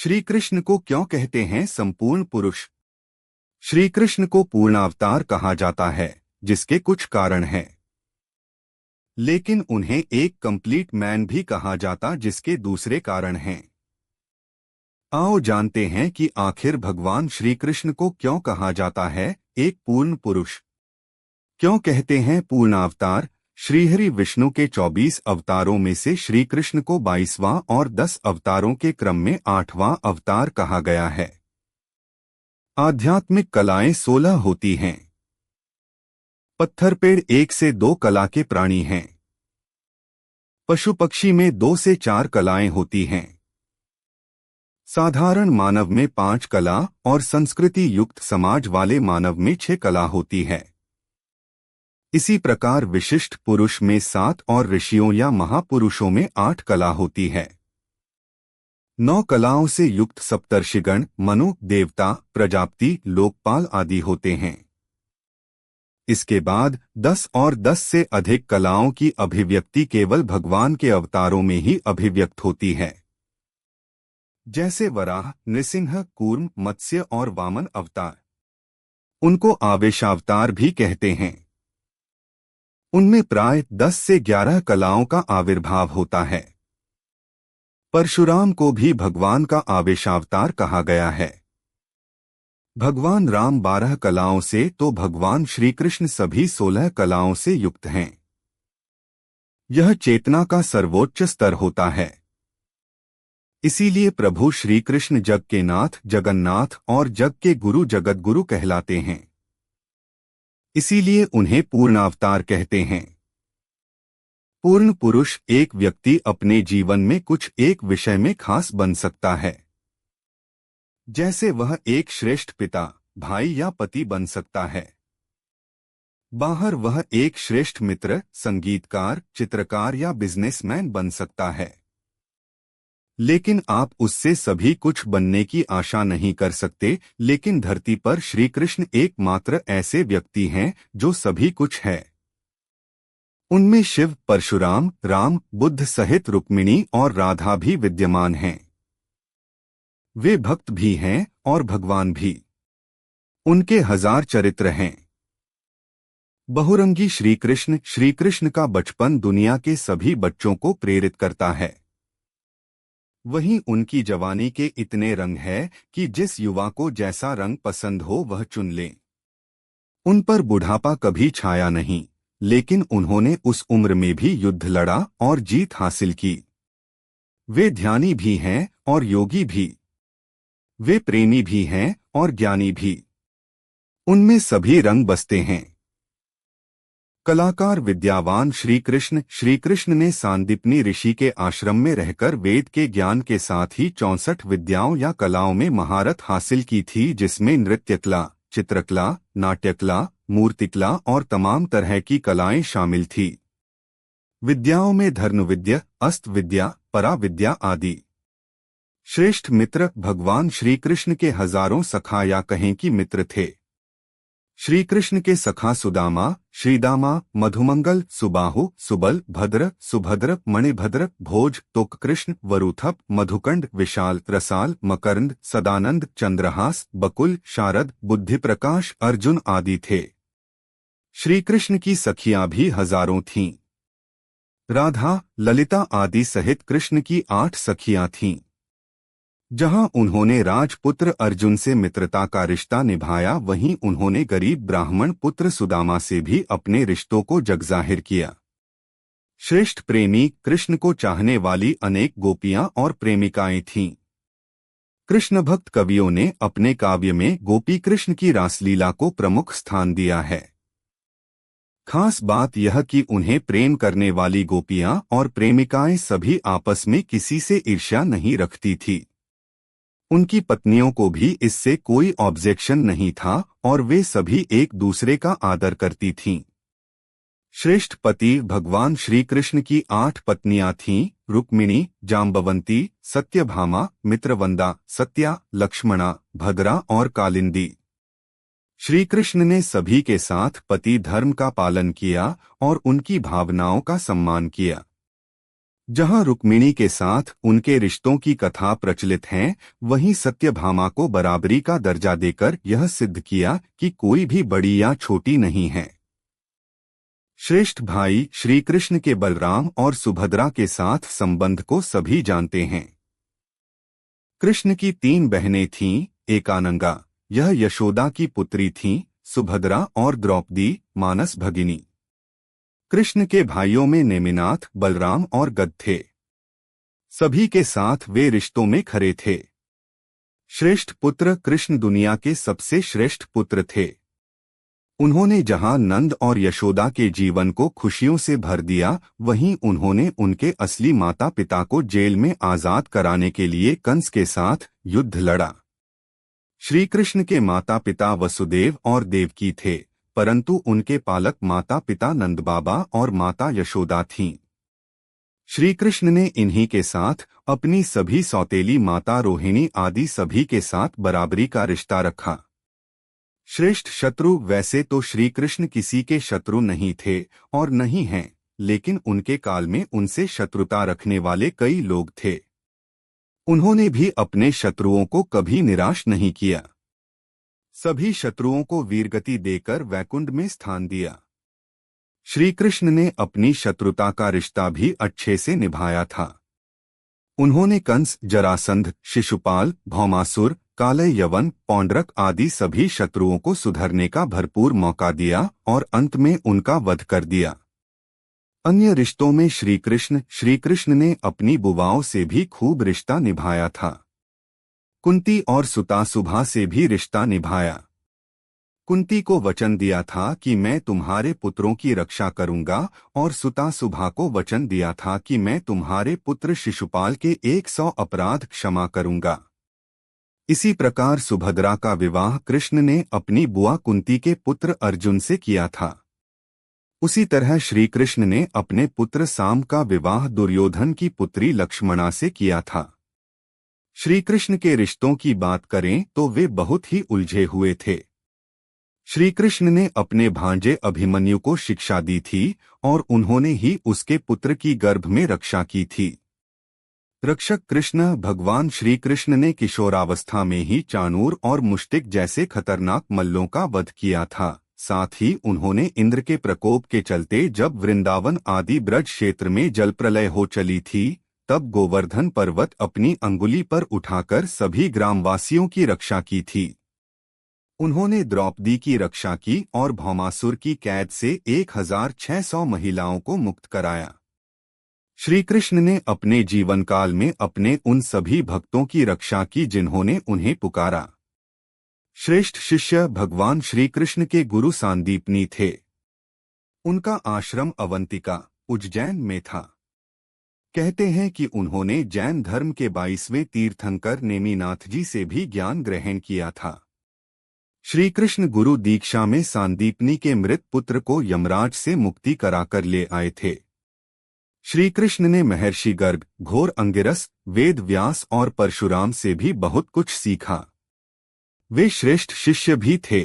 श्री कृष्ण को क्यों कहते हैं संपूर्ण पुरुष? श्री कृष्ण को पूर्णावतार कहा जाता है, जिसके कुछ कारण हैं, लेकिन उन्हें एक कंप्लीट मैन भी कहा जाता, जिसके दूसरे कारण हैं। आओ जानते हैं कि आखिर भगवान श्री कृष्ण को क्यों कहा जाता है एक पूर्ण पुरुष। क्यों कहते हैं पूर्णावतार? श्रीहरि विष्णु के 24 अवतारों में से श्री कृष्ण को 22वां और 10 अवतारों के क्रम में 8वां अवतार कहा गया है। आध्यात्मिक कलाएं 16 होती हैं। पत्थर पेड़ 1 से 2 कला के प्राणी हैं। पशु पक्षी में 2 से 4 कलाएं होती हैं। साधारण मानव में 5 कला और संस्कृति युक्त समाज वाले मानव में 6 कला होती है। इसी प्रकार विशिष्ट पुरुष में 7 और ऋषियों या महापुरुषों में 8 कला होती है। 9 कलाओं से युक्त सप्तर्षिगण, मनु, देवता, प्रजापति, लोकपाल आदि होते हैं। इसके बाद 10 और 10 से अधिक कलाओं की अभिव्यक्ति केवल भगवान के अवतारों में ही अभिव्यक्त होती है, जैसे वराह, नृसिंह, कूर्म, मत्स्य और वामन अवतार। उनको आवेशावतार भी कहते हैं। उनमें प्राय 10 से 11 कलाओं का आविर्भाव होता है। परशुराम को भी भगवान का आवेशावतार कहा गया है। भगवान राम 12 कलाओं से तो भगवान श्री कृष्ण सभी 16 कलाओं से युक्त हैं। यह चेतना का सर्वोच्च स्तर होता है। इसीलिए प्रभु श्री कृष्ण जग के नाथ जगन्नाथ और जग के गुरु जगतगुरु कहलाते हैं। इसीलिए उन्हें पूर्णावतार कहते हैं। पूर्ण पुरुष एक व्यक्ति अपने जीवन में कुछ एक विषय में खास बन सकता है, जैसे वह एक श्रेष्ठ पिता, भाई या पति बन सकता है। बाहर वह एक श्रेष्ठ मित्र, संगीतकार, चित्रकार या बिजनेसमैन बन सकता है। लेकिन आप उससे सभी कुछ बनने की आशा नहीं कर सकते। लेकिन धरती पर श्री कृष्ण एकमात्र ऐसे व्यक्ति हैं जो सभी कुछ है। उनमें शिव, परशुराम, राम, बुद्ध सहित रुक्मिणी और राधा भी विद्यमान हैं। वे भक्त भी हैं और भगवान भी। उनके 1000 चरित्र हैं। बहुरंगी श्री कृष्ण का बचपन दुनिया के सभी बच्चों को प्रेरित करता है। वहीं उनकी जवानी के इतने रंग है कि जिस युवा को जैसा रंग पसंद हो वह चुन ले। उन पर बुढ़ापा कभी छाया नहीं, लेकिन उन्होंने उस उम्र में भी युद्ध लड़ा और जीत हासिल की। वे ध्यानी भी हैं और योगी भी। वे प्रेमी भी हैं और ज्ञानी भी। उनमें सभी रंग बसते हैं। कलाकार विद्यावान श्री कृष्ण ने सांदीपनी ऋषि के आश्रम में रहकर वेद के ज्ञान के साथ ही 64 विद्याओं या कलाओं में महारत हासिल की थी, जिसमें नृत्यकला, चित्रकला, नाट्यकला, मूर्तिकला और तमाम तरह की कलाएं शामिल थी। विद्याओं में धनुर्विद्या, अस्त्र विद्या, पराविद्या आदि। श्रेष्ठ मित्र भगवान श्री कृष्ण के हजारों सखा या कहें कि मित्र थे। श्री कृष्ण के सखा सुदामा, श्रीदामा, मधुमंगल, सुबाहु, सुबल, भद्र, सुभद्र, मणिभद्र, भोज, तोक कृष्ण, वरुथप, मधुकंड, विशाल, रसाल, मकरंद, सदानंद, चंद्रहास, बकुल, शारद, बुद्धिप्रकाश, अर्जुन आदि थे। श्री कृष्ण की सखियां भी हजारों थीं। राधा, ललिता आदि सहित कृष्ण की 8 सखियां थीं। जहां उन्होंने राजपुत्र अर्जुन से मित्रता का रिश्ता निभाया, वहीं उन्होंने गरीब ब्राह्मण पुत्र सुदामा से भी अपने रिश्तों को जगजाहिर किया। श्रेष्ठ प्रेमी कृष्ण को चाहने वाली अनेक गोपियां और प्रेमिकाएं थीं। कृष्ण भक्त कवियों ने अपने काव्य में गोपी कृष्ण की रासलीला को प्रमुख स्थान दिया है। खास बात यह कि उन्हें प्रेम करने वाली गोपियां और प्रेमिकाएं सभी आपस में किसी से ईर्ष्या नहीं रखती थी। उनकी पत्नियों को भी इससे कोई ऑब्जेक्शन नहीं था और वे सभी एक दूसरे का आदर करती थीं। श्रेष्ठ पति भगवान श्री कृष्ण की 8 पत्नियां थीं: रुक्मिणी, जाम्बवंती, सत्यभामा, मित्रवंदा, सत्या, लक्ष्मणा, भद्रा और कालिंदी। श्री कृष्ण ने सभी के साथ पति धर्म का पालन किया और उनकी भावनाओं का सम्मान किया। जहां रुक्मिणी के साथ उनके रिश्तों की कथा प्रचलित है, वहीं सत्यभामा को बराबरी का दर्जा देकर यह सिद्ध किया कि कोई भी बड़ी या छोटी नहीं है। श्रेष्ठ भाई श्री कृष्ण के बलराम और सुभद्रा के साथ संबंध को सभी जानते हैं। कृष्ण की 3 बहनें थीं, एकानंगा, यह यशोदा की पुत्री थीं, सुभद्रा और द्रौपदी, मानस भगिनी। कृष्ण के भाइयों में नेमिनाथ, बलराम और गद थे। सभी के साथ वे रिश्तों में खरे थे। श्रेष्ठ पुत्र कृष्ण दुनिया के सबसे श्रेष्ठ पुत्र थे। उन्होंने जहां नंद और यशोदा के जीवन को खुशियों से भर दिया, वहीं उन्होंने उनके असली माता पिता को जेल में आजाद कराने के लिए कंस के साथ युद्ध लड़ा। श्री कृष्ण के माता पिता वसुदेव और देवकी थे, परंतु उनके पालक माता पिता नंद बाबा और माता यशोदा थीं। श्री कृष्ण ने इन्हीं के साथ अपनी सभी सौतेली माता रोहिणी आदि सभी के साथ बराबरी का रिश्ता रखा। श्रेष्ठ शत्रु वैसे तो श्री कृष्ण किसी के शत्रु नहीं थे और नहीं हैं, लेकिन उनके काल में उनसे शत्रुता रखने वाले कई लोग थे। उन्होंने भी अपने शत्रुओं को कभी निराश नहीं किया। सभी शत्रुओं को वीरगति देकर वैकुंठ में स्थान दिया। श्री कृष्ण ने अपनी शत्रुता का रिश्ता भी अच्छे से निभाया था। उन्होंने कंस, जरासंध, शिशुपाल, भौमासुर, काले यवन, पौंड्रक आदि सभी शत्रुओं को सुधरने का भरपूर मौका दिया और अंत में उनका वध कर दिया। अन्य रिश्तों में श्री कृष्ण ने अपनी बुवाओं से भी खूब रिश्ता निभाया था। कुंती और सुता सुभा से भी रिश्ता निभाया। कुंती को वचन दिया था कि मैं तुम्हारे पुत्रों की रक्षा करूंगा और सुता सुभा को वचन दिया था कि मैं तुम्हारे पुत्र शिशुपाल के 100 अपराध क्षमा करूंगा। इसी प्रकार सुभद्रा का विवाह कृष्ण ने अपनी बुआ कुंती के पुत्र अर्जुन से किया था। उसी तरह श्री कृष्ण ने अपने पुत्र साम का विवाह दुर्योधन की पुत्री लक्ष्मणा से किया था। श्री कृष्ण के रिश्तों की बात करें तो वे बहुत ही उलझे हुए थे। श्री कृष्ण ने अपने भांजे अभिमन्यु को शिक्षा दी थी और उन्होंने ही उसके पुत्र की गर्भ में रक्षा की थी। रक्षक कृष्ण भगवान श्री कृष्ण ने किशोरावस्था में ही चाणूर और मुष्टिक जैसे खतरनाक मल्लों का वध किया था। साथ ही उन्होंने इंद्र के प्रकोप के चलते जब वृंदावन आदि ब्रज क्षेत्र में जलप्रलय हो चली थी, तब गोवर्धन पर्वत अपनी अंगुली पर उठाकर सभी ग्रामवासियों की रक्षा की थी। उन्होंने द्रौपदी की रक्षा की और भौमासुर की कैद से 1600 महिलाओं को मुक्त कराया। श्री कृष्ण ने अपने जीवन काल में अपने उन सभी भक्तों की रक्षा की जिन्होंने उन्हें पुकारा। श्रेष्ठ शिष्य भगवान श्री कृष्ण के गुरु सांदीपनी थे। उनका आश्रम अवंतिका, उज्जैन में था। कहते हैं कि उन्होंने जैन धर्म के 22वें तीर्थंकर नेमिनाथ जी से भी ज्ञान ग्रहण किया था। श्री कृष्ण गुरु दीक्षा में सांदीपनी के मृत पुत्र को यमराज से मुक्ति कराकर ले आए थे। श्री कृष्ण ने महर्षि गर्ग, घोर अंगिरस, वेद व्यास और परशुराम से भी बहुत कुछ सीखा। वे श्रेष्ठ शिष्य भी थे।